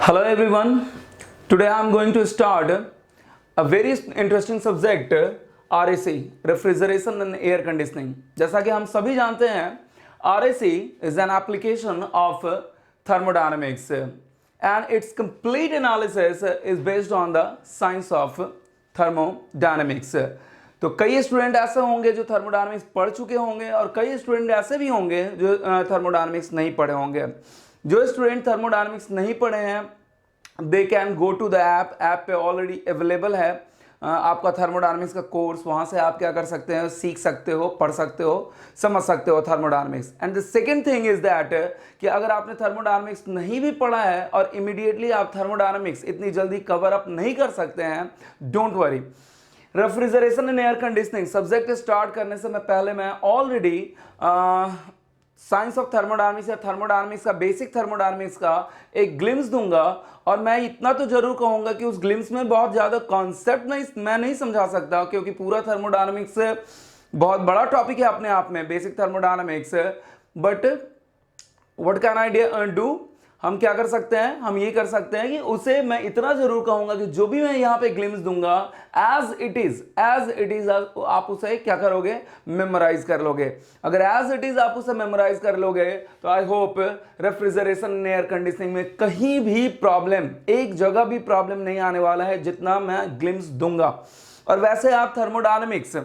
Hello everyone. Today I am going to start a very interesting subject RAC, Refrigeration and Air Conditioning. जैसा कि हम सभी जानते हैं RAC is an application of thermodynamics and its complete analysis is based on the science of thermodynamics. तो कई student ऐसे होंगे जो थर्मोडायनामिक्स पढ़ चुके होंगे और कई स्टूडेंट ऐसे भी होंगे जो थर्मोडायनामिक्स नहीं पढ़े होंगे। जो स्टूडेंट थर्मोडायनामिक्स नहीं पढ़े हैं they can go to the app पे ऑलरेडी अवेलेबल है आपका थर्मोडायनामिक्स का कोर्स। वहां से आप क्या कर सकते हैं, सीख सकते हो, पढ़ सकते हो, समझ सकते हो thermodynamics. And the second thing is that कि अगर आपने थर्मोडायनामिक्स नहीं भी पढ़ा है और इमीडिएटली आप थर्मोडायनामिक्स इतनी जल्दी कवर अप नहीं कर सकते हैं, don't worry. Refrigeration and air conditioning subject start करने से पहले मैं ऑलरेडी साइंस ऑफ थर्मोडायनामिक्स या थर्मोडायनामिक्स का बेसिक थर्मोडायनामिक्स का एक ग्लिम्स दूंगा और मैं इतना तो जरूर कहूंगा कि उस ग्लिम्स में बहुत ज्यादा कॉन्सेप्ट मैं नहीं समझा सकता क्योंकि पूरा थर्मोडायनामिक्स बहुत बड़ा टॉपिक है अपने आप में, basic thermodynamics. But what can I do, हम क्या कर सकते हैं, हम ये कर सकते हैं कि उसे मैं इतना जरूर कहूंगा कि जो भी मैं यहाँ पे ग्लिम्स दूंगा एज इट इज आप उसे क्या करोगे, मेमोराइज कर लोगे। अगर एज इट इज आप उसे मेमोराइज कर लोगे तो I hope refrigeration and air conditioning में कहीं भी प्रॉब्लम, एक जगह भी प्रॉब्लम नहीं आने वाला है जितना मैं ग्लिम्स दूंगा। और वैसे आप थर्मोडायनामिक्स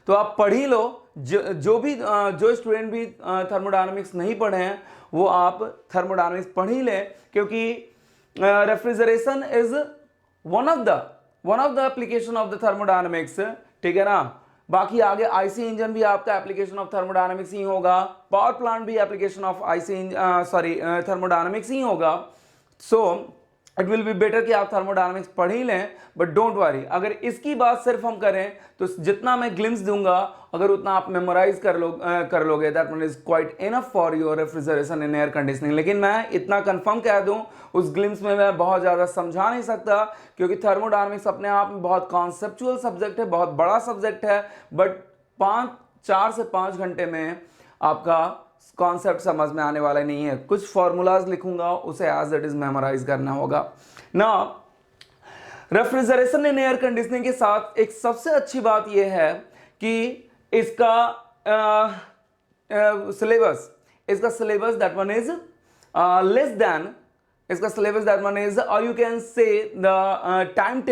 तो आप पढ़ ही लो, जो स्टूडेंट भी थर्मोडायनामिक्स नहीं पढ़े हैं वो आप थर्मोडायनामिक्स पढ़ ही लें क्योंकि refrigeration is one of the application of the thermodynamics, ठीक है ना। बाकी आगे आईसी इंजन भी आपका एप्लीकेशन ऑफ थर्मोडायनामिक्स ही होगा, पावर प्लांट भी एप्लीकेशन ऑफ थर्मोडायनामिक्स ही होगा। So it will be better कि आप थर्मोडायनामिक्स पढ़ ही लें, बट डोंट वरी। अगर इसकी बात सिर्फ हम करें तो जितना मैं ग्लिम्स दूंगा अगर उतना आप मेमोराइज कर लोगे that mean is quite enough for your refrigeration and air conditioning. लेकिन मैं इतना कंफर्म कह दूं उस ग्लिम्स में मैं बहुत ज़्यादा समझा नहीं सकता क्योंकि थर्मोडायनामिक्स अपने आप में बहुत कॉन्सेप्चुअल सब्जेक्ट है, बहुत बड़ा सब्जेक्ट है। बट 4 से 5 घंटे में आपका कॉन्सेप्ट समझ में आने वाला नहीं है। कुछ फॉर्मूलाज लिखूंगा, उसे एज इट इज मेमोराइज करना होगा ना। रेफ्रिजरेशन एंड एयर कंडीशनिंग के साथ एक सबसे अच्छी बात यह है कि इसका syllabus that one is less than, इसका सिलेबस दैट वन इज, और you can say the time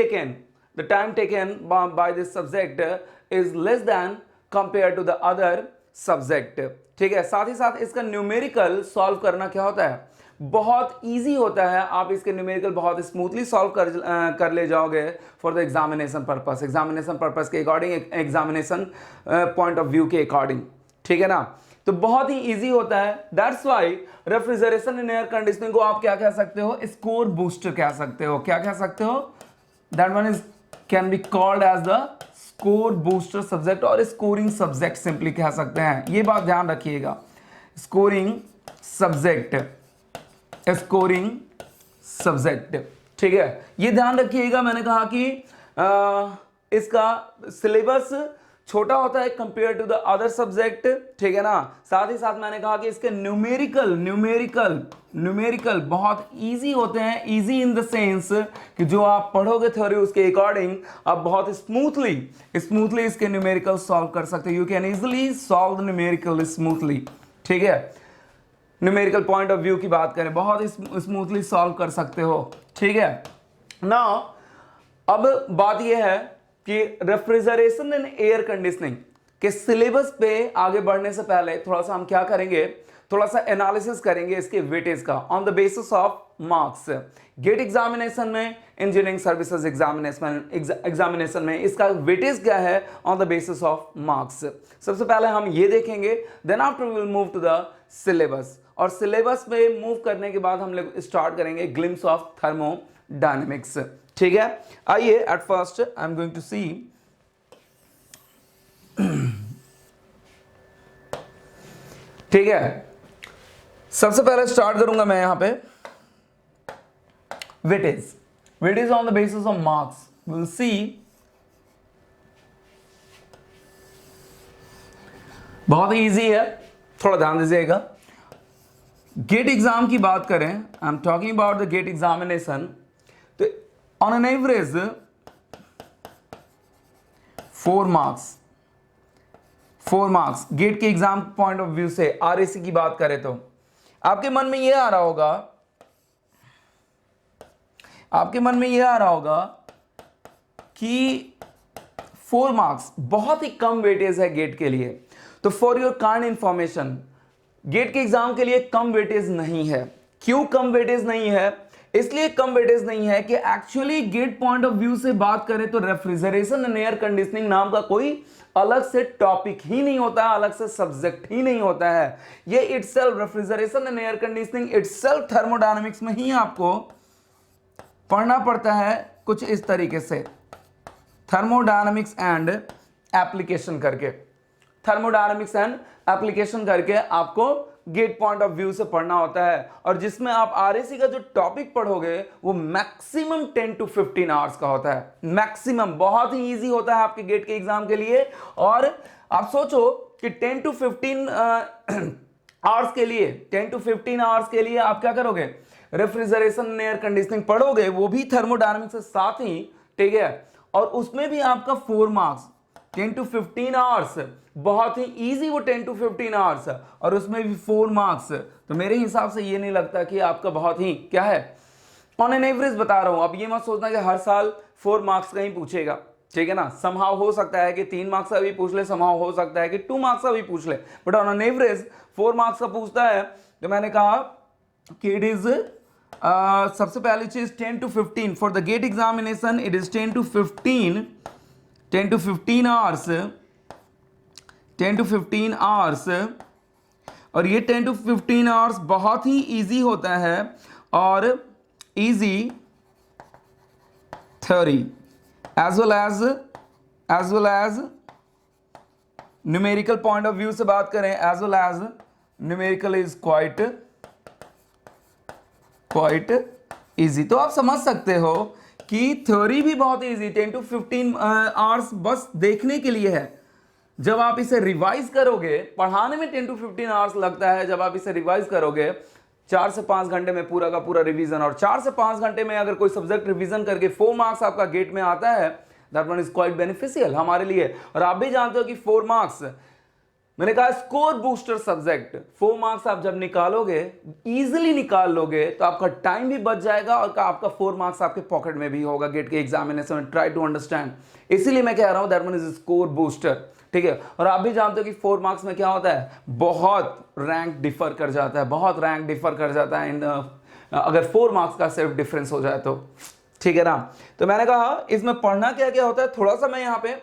taken by this subject is less than compare to the other subject, ठीक है। साथ ही साथ इसका न्यूमेरिकल सॉल्व करना क्या होता है, बहुत इजी होता है। आप इसके न्यूमेरिकल बहुत स्मूथली सॉल्व कर ले जाओगे फॉर द एग्जामिनेशन पर्पस के according, examination point of view के अकॉर्डिंग, ठीक है ना। तो बहुत ही इजी होता है। That's why refrigeration and air conditioning को आप क्या कह सकते हो, स्कोर बूस्टर कह सकते हो। क्या कह सकते हो, that one is can be called as the score booster subject और स्कोरिंग सब्जेक्ट सिंपली कह सकते हैं। ये बात ध्यान रखिएगा, स्कोरिंग सब्जेक्ट, ठीक है, ये ध्यान रखिएगा। मैंने कहा कि इसका सिलेबस छोटा होता है compare to the other subject, ठीक है ना। साथ ही साथ मैंने कहा कि इसके न्यूमेरिकल बहुत इजी होते हैं। इजी इन द सेंस कि जो आप पढ़ोगे थ्योरी उसके अकॉर्डिंग आप बहुत स्मूथली इसके न्यूमेरिकल सॉल्व कर सकते हो। You can easily solve the numerical smoothly, ठीक है। न्यूमेरिकल पॉइंट ऑफ व्यू की बात करें बहुत स्मूथली सॉल्व कर सकते हो, ठीक है ना। अब बात यह है कि रेफ्रिजरेशन एंड एयर कंडीशनिंग के सिलेबस पे आगे बढ़ने से पहले थोड़ा सा हम क्या करेंगे, थोड़ा सा एनालिसिस करेंगे इसके वेटेज का on the basis of marks. GATE examination में, इंजीनियरिंग सर्विसेज एग्जामिनेशन में इसका वेटेज क्या है on the basis of marks. सबसे पहले हम ये देखेंगे, then after we will move to the syllabus. और सिलेबस में मूव करने के बाद हम लोग स्टार्ट करेंगे ग्लिम्स ऑफ थर्मोडायनेमिक्स, ठीक है। आइए, at first I am going to see ठीक है। सबसे पहले स्टार्ट करूंगा मैं यहां पे weightage on the basis of marks. Will see बहुत इजी है, थोड़ा ध्यान दीजिएगा। गेट एग्जाम की बात करें, I am talking about the GATE examination, तो on an average 4 marks GATE के एग्जाम पॉइंट ऑफ व्यू से आरएसी की बात करें तो आपके मन में यह आ रहा होगा कि 4 मार्क्स बहुत ही कम वेटेज है गेट के लिए। तो for your kind information, GATE के एग्जाम के लिए कम वेटेज नहीं है। क्यों कम वेटेज नहीं है? इसलिए कम वेटेज नहीं है कि actually get point of view से बात करें तो रेफ्रिजरेशन एंड एयर कंडीशनिंग नाम का कोई अलग से टॉपिक ही नहीं होता है, अलग से सब्जेक्ट ही नहीं होता है। ये itself refrigeration and air conditioning itself thermodynamics में ही आपको पढ़ना पड़ता है कुछ इस तरीके से, थर्मोडायनामिक्स एंड एप्लीकेशन करके आपको गेट पॉइंट ऑफ व्यू से पढ़ना होता है। और जिसमें आप आरएसी का जो टॉपिक पढ़ोगे वो मैक्सिमम 10 to 15 आवर्स का होता है। मैक्सिमम बहुत ही इजी होता है आपके गेट के एग्जाम के लिए। और आप सोचो कि 10 to 15 आवर्स के लिए आप क्या करोगे? रेफ्रिजरेशन एयर कंडीशनिंग पढ़ोगे, वो भी थर्मोडायनामिक्स के साथ ही, ठीक है। और उसमें भी आपका 4 मार्क्स 10 to 15 आवर्स, बहुत ही इजी वो 10 to 15 आवर्स, और उसमें भी 4 मार्क्स। तो मेरे हिसाब से ये नहीं लगता कि आपका बहुत ही क्या है, ऑन एन एवरेज बता रहा हूं। अब ये मत सोचना कि हर साल 4 मार्क्स का ही पूछेगा, ठीक है ना। समहाउ हो सकता है कि 3 मार्क्स का भी पूछ ले, समहाउ हो सकता है कि 2 मार्क्स का भी पूछ ले, but on an average 4 marks का पूछता है। तो मैंने कहा कि इट इज सबसे पहली चीज 10 to 15 for the GATE examination, it is 10 to 15 hours. और ये 10 to 15 आवर्स बहुत ही इजी होता है, और easy theory as well as numerical point of view से बात करें, as well as numerical is quite easy. तो आप समझ सकते हो कि थ्योरी भी बहुत इजी 10 to 15 आवर्स बस देखने के लिए है। जब आप इसे रिवाइज करोगे, पढ़ाने में 10 to 15 आवर्स लगता है, जब आप इसे रिवाइज करोगे 4 से 5 घंटे में पूरा का पूरा रिवीजन, और 4 से 5 घंटे में अगर कोई सब्जेक्ट रिवीजन करके 4 मार्क्स आपका गेट में आता है, that one is quite beneficial हमारे लिए। और आप भी जानते हो कि 4 मार्क्स, मैंने कहा स्कोर बूस्टर सब्जेक्ट, 4 मार्क्स आप जब निकालोगे, इजीली निकाल लोगे, तो आपका टाइम भी बच जाएगा और आपका 4 मार्क्स आपके पॉकेट में भी होगा गेट के एग्जामिनेशन में। ट्राई टू अंडरस्टैंड, इसीलिए मैं कह रहा हूं that one is score booster, ठीक है। और आप भी जानते हो कि 4 मार्क्स में क्या होता है, बहुत रैंक डिफर कर जाता है, अगर 4 मार्क्स का सिर्फ डिफरेंस हो जाए तो, ठीक है ना। तो मैंने कहा इसमें पढ़ना क्या क्या होता है, थोड़ा सा मैं यहाँ पे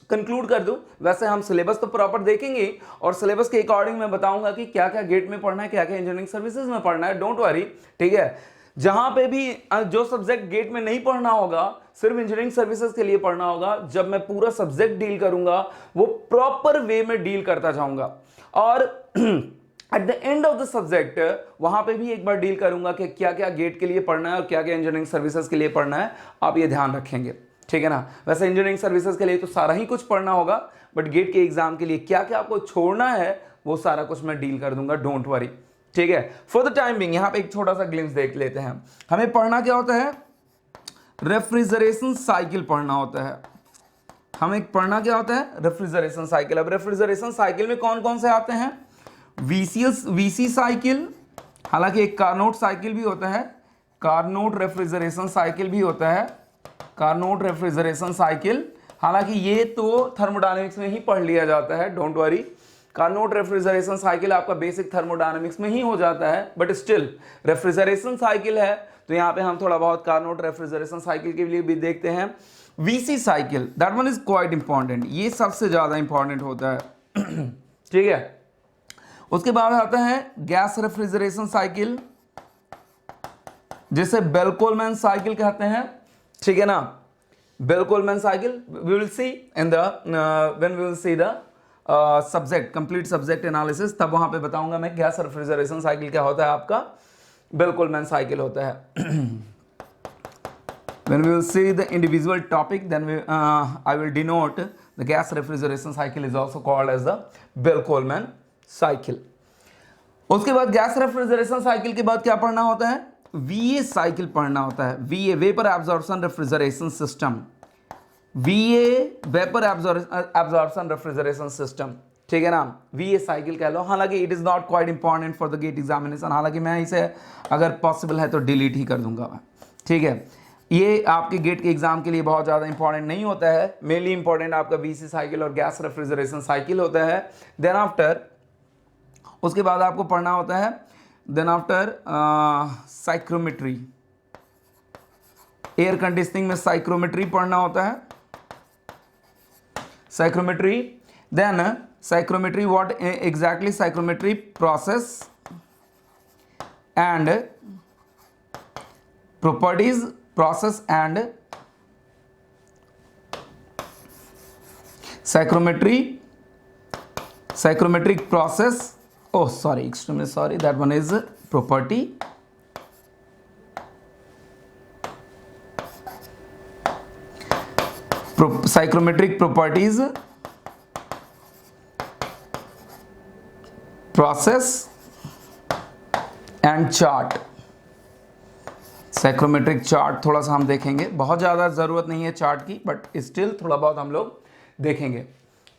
कंक्लूड कर दूं। वैसे हम सिलेबस तो प्रॉपर देखेंगे, और सिलेबस के अकॉर्डिंग मैं बताऊंगा कि क्या क्या गेट में पढ़ना है, क्या क्या इंजीनियरिंग सर्विसेज में पढ़ना है, डोंट वरी, ठीक है। जहां पे भी जो सब्जेक्ट गेट में नहीं पढ़ना होगा, सिर्फ इंजीनियरिंग सर्विसेज के लिए पढ़ना होगा, जब मैं पूरा सब्जेक्ट डील करूंगा वो प्रॉपर वे में डील करता जाऊंगा, और at the end of the subject वहां पे भी एक बार डील करूंगा कि क्या क्या गेट के लिए पढ़ना है और क्या क्या इंजीनियरिंग सर्विसेज के लिए पढ़ना है। आप ये ध्यान रखेंगे, ठीक है ना। वैसे इंजीनियरिंग सर्विसेज के लिए तो सारा ही कुछ पढ़ना होगा, बट गेट के एग्जाम के लिए क्या क्या आपको छोड़ना है वो सारा कुछ मैं डील कर दूंगा, डोंट वरी, ठीक है। फॉर द टाइम बिंग यहाँ पे एक छोटा सा ग्लिम्स देख लेते हैं। हमें पढ़ना क्या होता है, रेफ्रिजरेशन साइकिल पढ़ना होता है। Refrigeration cycle. अब रेफ्रिजरेशन साइकिल में कौन कौन से आते हैं, वीसी साइकिल, हालांकि एक कार्नोट साइकिल भी होता है, कार्नोट रेफ्रिजरेशन साइकिल भी होता है, कार्नोट रेफ्रिजरेशन साइकिल। हालांकि ये तो थर्मोडायनेमिक्स में ही पढ़ लिया जाता है, don't worry. Carnot refrigeration cycle आपका बेसिक थर्मोडायनेमिक्स में ही हो जाता है, बट स्टिल रेफ्रिजरेशन साइकिल है, तो यहाँ पे हम थोड़ा बहुत कार्नोट रेफ्रिजरेशन साइकिल के लिए भी देखते हैं। VC cycle, that one is quite important, ये सबसे ज्यादा इंपॉर्टेंट होता है, ठीक है। उसके बाद आता है गैस रेफ्रिजरेशन साइकिल, जिसे बेल-कोलमैन साइकिल कहते हैं, ठीक है ना। Bell Coleman cycle we will see in the when we will see the subject, complete subject analysis, तब वहां पे बताऊंगा मैं गैस रेफ्रिजरेशन साइकिल क्या होता है, आपका बेल-कोलमैन साइकिल होता है। When we will see the individual topic, then I will denote the gas refrigeration cycle is also called as the Bell-Coleman cycle. उसके बाद गैस रेफ्रिजरेशन साइकिल के बाद क्या पढ़ना होता है, वीए साइकिल पढ़ना होता है। VA vapour absorption refrigeration system, VA vapour absorption refrigeration system, ठीक है ना, वीए साइकिल कह लो। हालांकि it is not quite important for the GATE examination, हालांकि मैं इसे अगर पॉसिबल है तो डिलीट ही कर दूंगा मैं, ठीक है। ये आपके गेट के एग्जाम के लिए बहुत ज़्यादा इंपॉर्टेंट नहीं होता है, मेनली इंपॉर्टेंट आपका वीसी साइकिल और गैस रेफ्रिजरेशन साइकिल होता है। देन आफ्टर उसके बाद आपको पढ़ना होता है, then after psychrometry, air conditioning में साइक्रोमेट्री पढ़ना होता है, psychrometry. Then psychrometry, what exactly psychrometry, process and properties, process and psychrometric process, oh sorry, extremely sorry, that one is property, psychrometric properties, process and chart। Psychrometric chart थोड़ा सा हम देखेंगे, बहुत ज़्यादा ज़रूरत नहीं है चार्ट की, बट स्टिल थोड़ा बहुत हम लोग देखेंगे,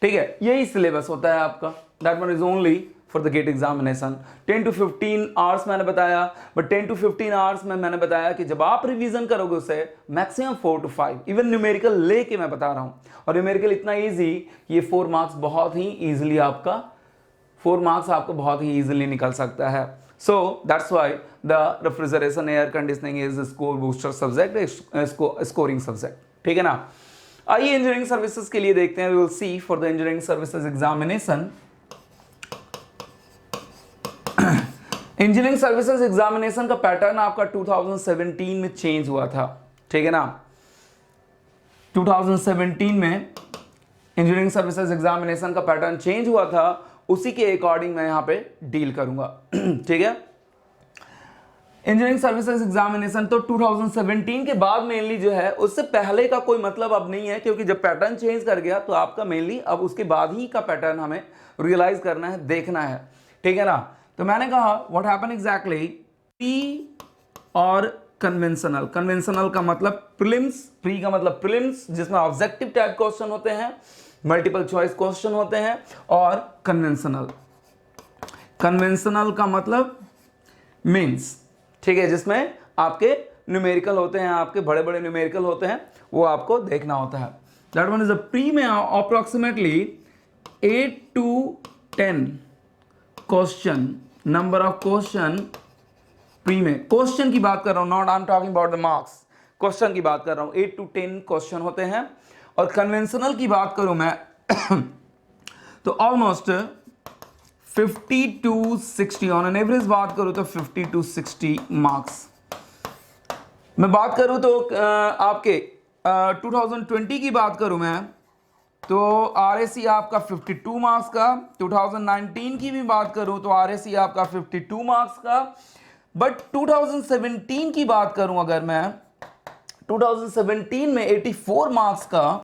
ठीक है। यही सिलेबस होता है आपका, that one is only for the GATE examination. 10 to 15 hours मैंने बताया, बट 10 to 15 आवर्स में मैंने बताया कि जब आप रिवीजन करोगे उसे मैक्सिमम 4 to 5, इवन न्यूमेरिकल लेके मैं बता रहा हूँ, और न्यूमेरिकल इतना ईजी, ये 4 मार्क्स बहुत ही ईजिली आपका 4 मार्क्स आपको बहुत ही ईजिली निकल सकता है। So that's why the refrigeration air conditioning is score booster subject, scoring subject, ठीक है ना। आइए इंजीनियरिंग सर्विसेज के लिए देखते हैं, we will see for the engineering services examination. Engineering services examination का पैटर्न आपका 2017 में चेंज हुआ था, ठीक है ना। 2017 में इंजीनियरिंग सर्विसेज एग्जामिनेशन का पैटर्न चेंज हुआ था, उसी के अकॉर्डिंग मैं यहां पे डील करूंगा, ठीक है। इंजीनियरिंग सर्विसेज एग्जामिनेशन तो 2017 के बाद मेनली जो है, उससे पहले का कोई मतलब अब नहीं है, क्योंकि जब पैटर्न चेंज कर गया तो आपका मेनली अब उसके बाद ही का पैटर्न हमें रियलाइज करना है, देखना है, ठीक है ना। तो मैंने कहा व्हाट हैपन एग्जैक्टली, प्री और कन्वेंशनल। कन्वेंशनल का मतलब प्रीलिम्स, प्री का मतलब प्रीलिम्स जिसमें ऑब्जेक्टिव टाइप क्वेश्चन होते हैं, मल्टीपल चॉइस क्वेश्चन होते हैं, और कन्वेंशनल, कन्वेंशनल का मतलब मीन्स, ठीक है, जिसमें आपके न्यूमेरिकल होते हैं, आपके बड़े बड़े न्यूमेरिकल होते हैं, वो आपको देखना होता है। That one is a pre में approximately 8 to 10 question, number of question pre में, क्वेश्चन की बात कर रहा हूं, not I am talking about the marks, question की बात कर रहा हूं, 8 to 10 क्वेश्चन होते हैं। और कन्वेंशनल की बात करूं मैं तो almost 50 to 60 on an average बात करूं तो 50 to 60 मार्क्स। मैं बात करूं तो आपके 2020 की बात करूं मैं तो RAC आपका 52 मार्क्स का, 2019 की भी बात करूं तो RAC आपका 52 मार्क्स का, बट 2017 की बात करूं अगर मैं 2017 में 84 मार्क्स का,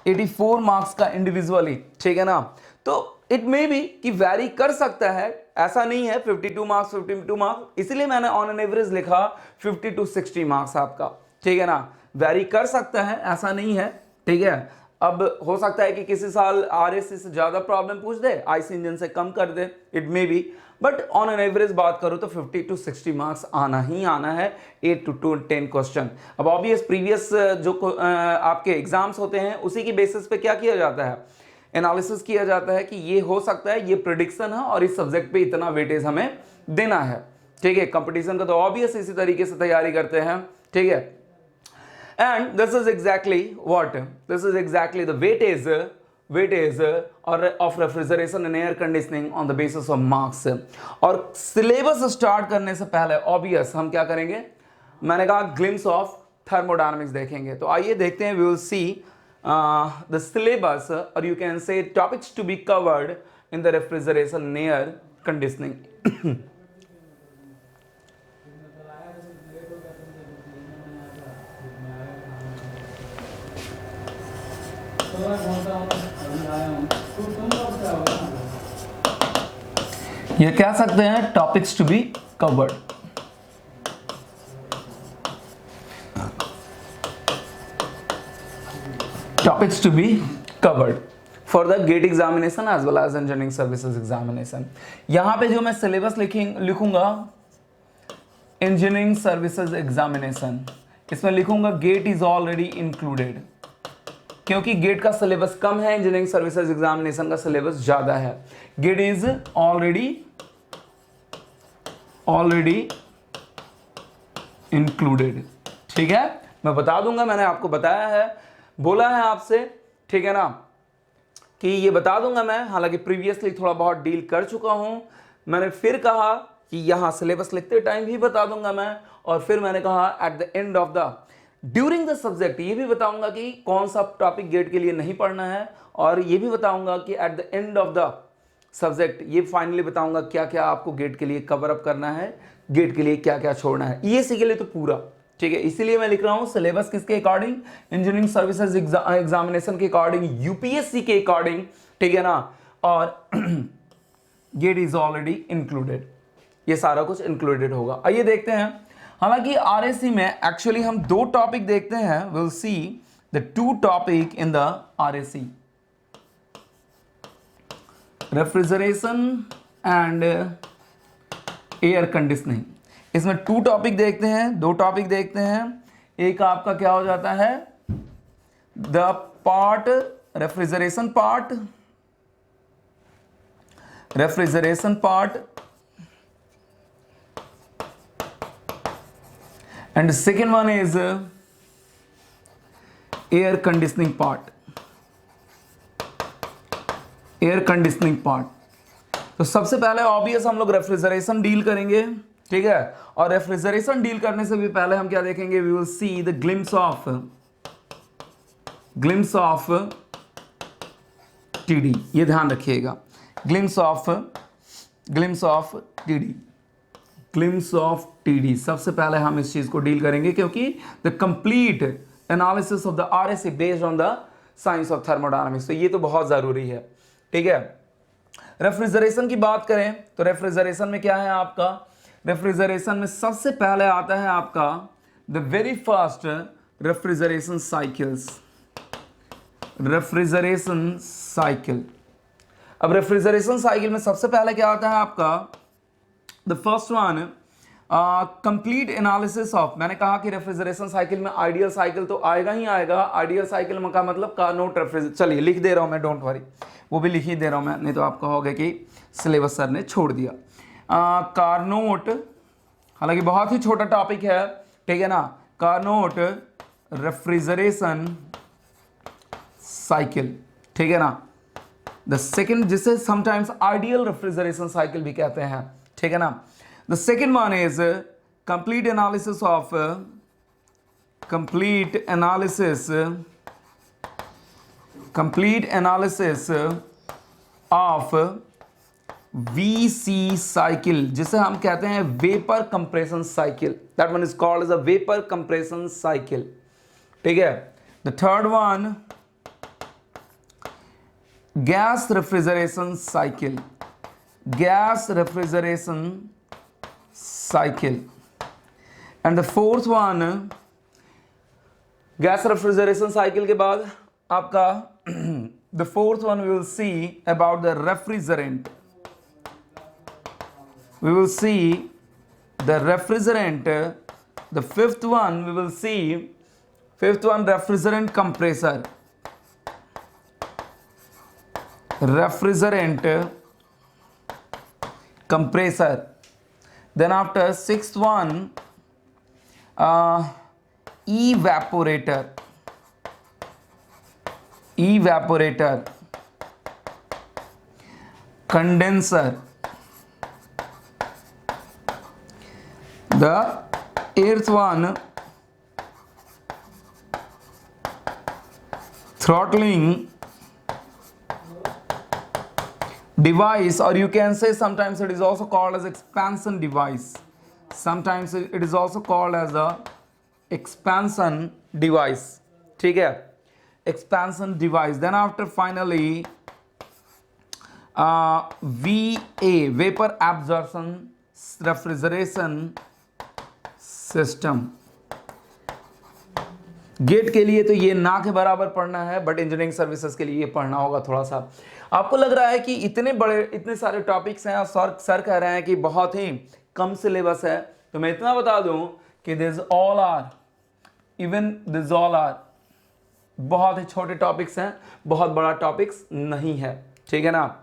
84 मार्क्स का इंडिविजुअली, ठीक है ना। तो इट मे बी कि वैरी कर सकता है, ऐसा नहीं है 52 मार्क्स 52 मार्क्स, इसलिए मैंने ऑन एन एवरेज लिखा 50 to 60 मार्क्स आपका, ठीक है ना। वैरी कर सकता है, ऐसा नहीं है, ठीक है। अब हो सकता है कि किसी साल RAC से ज्यादा प्रॉब्लम पूछ दे, आईसी इंजन से कम कर दे, it may be, but on an average बात करूं तो 50 to 60 मार्क्स आना ही आना है, 8 to 10 क्वेश्चन। अब ऑब्वियस प्रीवियस जो आपके एग्जाम्स होते हैं उसी की बेसिस पे क्या किया जाता है, एनालिसिस किया जाता है कि ये हो सकता है, ये प्रेडिक्शन है और इस सब्जेक्ट पे इतना वेटेज हमें देना है, ठीक है। कंपटीशन का तो ऑब्वियस इसी तरीके से तैयारी करते हैं, ठीक है। And this is exactly what? This is exactly the weightage or of refrigeration and air conditioning on the basis of marks। और सिलेबस स्टार्ट करने से पहले ऑब्वियस हम क्या करेंगे, मैंने कहा ग्लिम्स ऑफ थर्मोडायनामिक्स देखेंगे। तो आइए देखते हैं, we will see the syllabus और you can say topics to be covered in the refrigeration and air conditioning. ये कह सकते हैं topics to be covered. Topics to be covered for the GATE examination as well as engineering services examination. यहां पे जो मैं syllabus लिखूंगा engineering services examination, इसमें लिखूंगा गेट इज ऑलरेडी इंक्लूडेड, क्योंकि गेट का सिलेबस कम है, इंजीनियरिंग सर्विसेज एग्जामिनेशन का सिलेबस ज्यादा है। GATE is already included. ठीक है, मैं बता दूंगा, मैंने आपको बताया है, बोला है आपसे, ठीक है ना, कि ये बता दूंगा मैं। हालांकि प्रीवियसली थोड़ा बहुत डील कर चुका हूं, मैंने फिर कहा कि यहां सिलेबस लिखते टाइम भी बता दूंगा मैं, और फिर मैंने कहा at the end of the during the subject ये भी बताऊंगा कि कौन सा टॉपिक गेट के लिए नहीं पढ़ना है, और ये भी बताऊंगा कि at the end of the subject ये फाइनली बताऊंगा क्या क्या आपको गेट के लिए कवर अप करना है, गेट के लिए क्या क्या छोड़ना है, ईएससी के लिए तो पूरा। ठीक है, इसीलिए मैं लिख रहा हूं सिलेबस किसके अकॉर्डिंग, इंजीनियरिंग सर्विसेज एग्जामिनेशन के अकॉर्डिंग, यूपीएससी के अकॉर्डिंग। ठीक है ना, और गेट इज ऑलरेडी इंक्लूडेड, ये सारा कुछ इंक्लूडेड होगा। आइए देखते हैं। हालांकि आरएससी में एक्चुअली हम दो टॉपिक देखते हैं, will see the two topic in the RSC, refrigeration and air conditioning. इसमें टू टॉपिक देखते हैं, दो टॉपिक देखते हैं। एक आपका क्या हो जाता है, the part refrigeration part, and the second one is air conditioning part, तो सबसे पहले ऑब्वियस हम लोग रेफ्रिजरेशन डील करेंगे। ठीक है, और रेफ्रिजरेशन डील करने से भी पहले हम क्या देखेंगे, we will see the glimpse of TD, ये ध्यान रखिएगा, ग्लिम्स ऑफ टीडी सबसे पहले हम इस चीज को डील करेंगे, क्योंकि the complete analysis of the RSC based on the science of thermodynamics, तो ये तो बहुत जरूरी है। ठीक है, रेफ्रिजरेशन की बात करें तो रेफ्रिजरेशन में क्या है आपका, रेफ्रिजरेशन में सबसे पहले आता है आपका the very first refrigeration cycle. अब रेफ्रिजरेशन साइकिल में सबसे पहले क्या आता है आपका, the first one complete analysis of, मैंने कहा कि रेफ्रिजरेशन साइकिल में आइडियल साइकिल तो आएगा ही आएगा। आइडियल साइकिल का मतलब कार्नोट रेफ्रिजरेशन, चलिए लिख दे रहा हूं मैं, डोंट वरी, वो भी लिख ही दे रहा हूं मैं, नहीं तो आप कहोगे कि सिलेबस सर ने छोड़ दिया। कार्नोट, हालांकि बहुत ही छोटा टॉपिक है, ठीक है ना, कार्नोट रेफ्रिजरेशन साइकिल। ठीक है ना, द सेकेंड, जिसे समटाइम्स आइडियल रेफ्रिजरेशन साइकिल भी कहते हैं। ठीक है ना, the second one is complete analysis of VC cycle, जिसे हम कहते हैं vapour compression cycle, that one is called as a vapour compression cycle. ठीक है, the third one gas refrigeration cycle, and the fourth one, gas refrigeration cycle के बाद आपका the fourth one we will see about the refrigerant, the fifth one we will see, refrigerant compressor, then after sixth one evaporator, condenser, the eighth one throttling device, or you can say sometimes it is also called as expansion device, sometimes it is also called as a expansion device. ठीक है, expansion device. Then after finally VA vapour absorption refrigeration system. GATE के लिए तो ये ना के बराबर पढ़ना है, बट इंजीनियरिंग सर्विसेज के लिए ये पढ़ना होगा थोड़ा सा। आपको लग रहा है कि इतने सारे टॉपिक्स हैं और सर कह रहे हैं कि बहुत ही कम सिलेबस है, तो मैं इतना बता दूं कि दिस ऑल आर बहुत ही छोटे टॉपिक्स हैं, बहुत बड़ा टॉपिक्स नहीं है, ठीक है ना।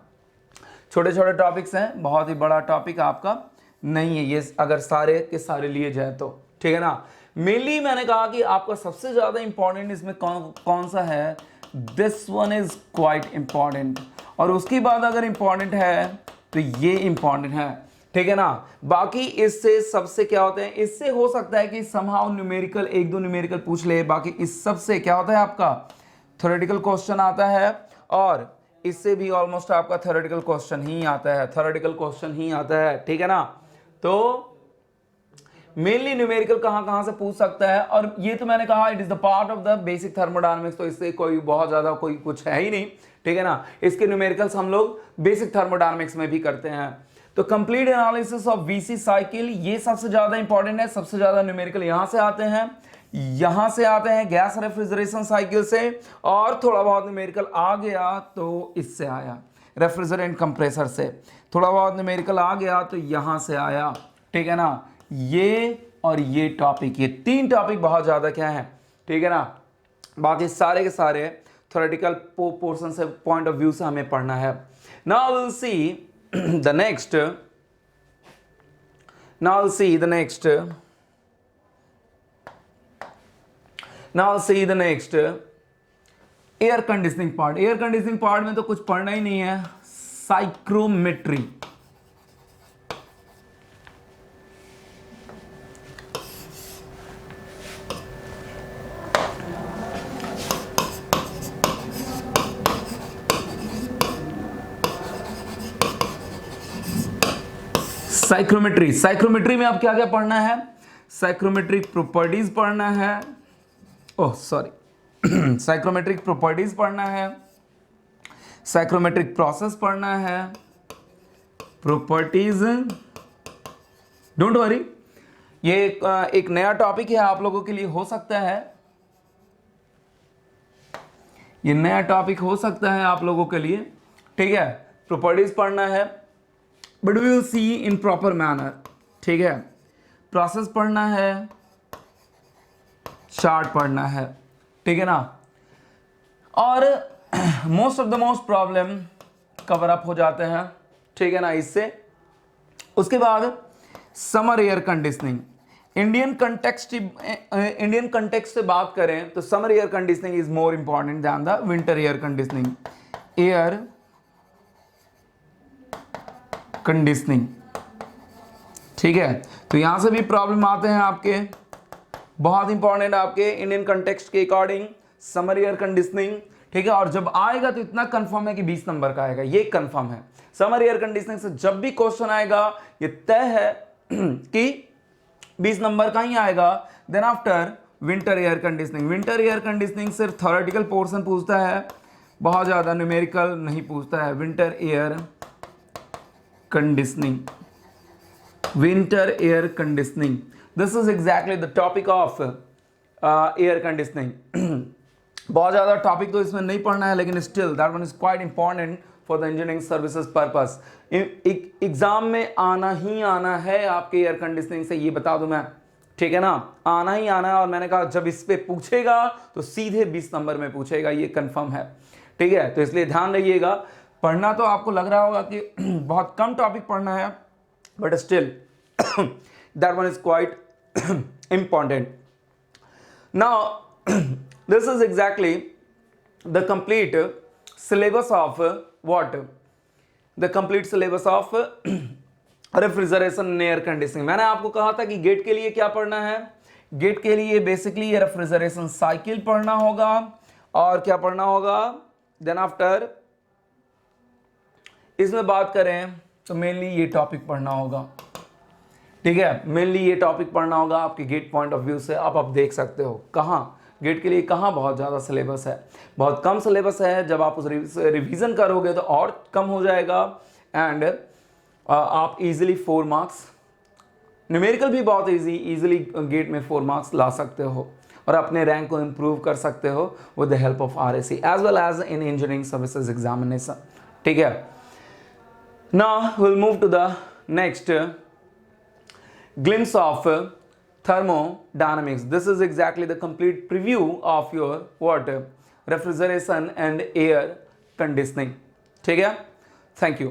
छोटे छोटे टॉपिक्स हैं, बहुत ही बड़ा टॉपिक आपका नहीं है ये, अगर सारे के सारे लिए जाए तो, ठीक है ना। मेनली मैंने कहा कि आपका सबसे ज्यादा इंपॉर्टेंट इसमें कौन सा है, this one is quite important, और उसके बाद अगर इंपॉर्टेंट है तो ये इंपॉर्टेंट है, ठीक है ना। बाकी इससे सबसे क्या होते हैं, इससे हो सकता है कि समहाउ न्यूमेरिकल, एक दो न्यूमेरिकल पूछ ले, बाकी इस सब से क्या होता है आपका थ्योरेटिकल क्वेश्चन आता है, और इससे भी ऑलमोस्ट आपका थ्योरेटिकल क्वेश्चन ही आता है, ठीक है ना। तो मेनली न्यूमेरिकल कहां से पूछ सकता है, और ये तो मैंने कहा it is the part of the basic thermodynamics, तो इससे कोई बहुत ज्यादा कोई कुछ है ही नहीं, ठीक है ना। इसके न्यूमेरिकल्स हम लोग बेसिक थर्मोडायनामिक्स में भी करते हैं। तो complete analysis of VC cycle, ये सबसे ज्यादा इंपॉर्टेंट है, सबसे ज्यादा न्यूमेरिकल यहां से आते हैं गैस रेफ्रिजरेशन साइकिल से, और थोड़ा बहुत न्यूमेरिकल आ गया तो इससे आया रेफ्रिजरेंट कंप्रेसर से, थोड़ा बहुत न्यूमेरिकल आ गया तो यहां से आया, ठीक है ना। ये और ये टॉपिक, ये तीन टॉपिक बहुत ज्यादा क्या है, ठीक है ना। बाकी सारे के सारे थ्योरेटिकल पोर्शन से, पॉइंट ऑफ व्यू से हमें पढ़ना है। Now will see the next air conditioning part. Air conditioning part में तो कुछ पढ़ना ही नहीं है, साइक्रोमेट्री। साइक्रोमेट्री में आप क्या क्या पढ़ना है, साइक्रोमेट्रिक प्रॉपर्टीज पढ़ना है, साइक्रोमेट्रिक प्रॉपर्टीज पढ़ना है, साइक्रोमेट्रिक प्रोसेस पढ़ना है, प्रॉपर्टीज, डोंट वरी, ये एक नया टॉपिक है आप लोगों के लिए, हो सकता है ये नया टॉपिक हो सकता है आप लोगों के लिए, ठीक है। प्रॉपर्टीज पढ़ना है, but we will see in proper manner, ठीक है। प्रोसेस पढ़ना है, चार्ट पढ़ना है, ठीक है ना। और most of the most problem cover up हो जाते हैं, ठीक है ना इससे। उसके बाद summer air conditioning, Indian context से बात करें तो summer air conditioning is more important than the winter air conditioning. Air conditioning, ठीक है। तो यहां से भी प्रॉब्लम आते हैं आपके, बहुत इंपॉर्टेंट आपके इंडियन कंटेक्स्ट के अकॉर्डिंग समर एयर कंडीशनिंग, ठीक है। और जब आएगा तो इतना कंफर्म है कि 20 नंबर का आएगा, ये कंफर्म है। समर एयर कंडीशनिंग से जब भी क्वेश्चन आएगा ये तय है कि 20 नंबर का ही आएगा। Then after winter air conditioning, winter air conditioning सिर्फ थ्योरेटिकल पोर्शन पूछता है, बहुत ज्यादा न्यूमेरिकल नहीं पूछता है। Winter air conditioning, this is exactly the topic of air conditioning. बहुत ज्यादा टॉपिक तो इसमें नहीं पढ़ना है, लेकिन still that one is quite important for the engineering services purpose. Exam में आना ही आना है आपके एयर कंडीशनिंग से, ये बता दूं मैं, ठीक है ना, आना ही आना है। और मैंने कहा जब इस पे पूछेगा तो सीधे 20 नंबर में पूछेगा, ये कंफर्म है, ठीक है। तो इसलिए ध्यान रखिएगा, पढ़ना तो आपको लग रहा होगा कि बहुत कम टॉपिक पढ़ना है, but still that one is quite important. Now this is exactly the complete syllabus of what, the complete syllabus of refrigeration air conditioning. मैंने आपको कहा था कि गेट के लिए क्या पढ़ना है, गेट के लिए बेसिकली रेफ्रिजरेशन साइकिल पढ़ना होगा, और क्या पढ़ना होगा, देन आफ्टर इसमें बात करें तो मेनली ये टॉपिक पढ़ना होगा, ठीक है। मेनली ये टॉपिक पढ़ना होगा आपके गेट पॉइंट ऑफ व्यू से। आप देख सकते हो कहाँ, गेट के लिए कहाँ बहुत ज़्यादा सिलेबस है, बहुत कम सिलेबस है। जब आप उस रिवीजन करोगे तो और कम हो जाएगा एंड आप इजीली 4 मार्क्स, न्यूमेरिकल भी बहुत इजीली गेट में 4 मार्क्स ला सकते हो और अपने रैंक को इम्प्रूव कर सकते हो with the help of RSE as well as in engineering services examination. ठीक है, now will move to the next glimpse of thermodynamics. This is exactly the complete preview of your what refrigeration and air conditioning. ठीक है, thank you.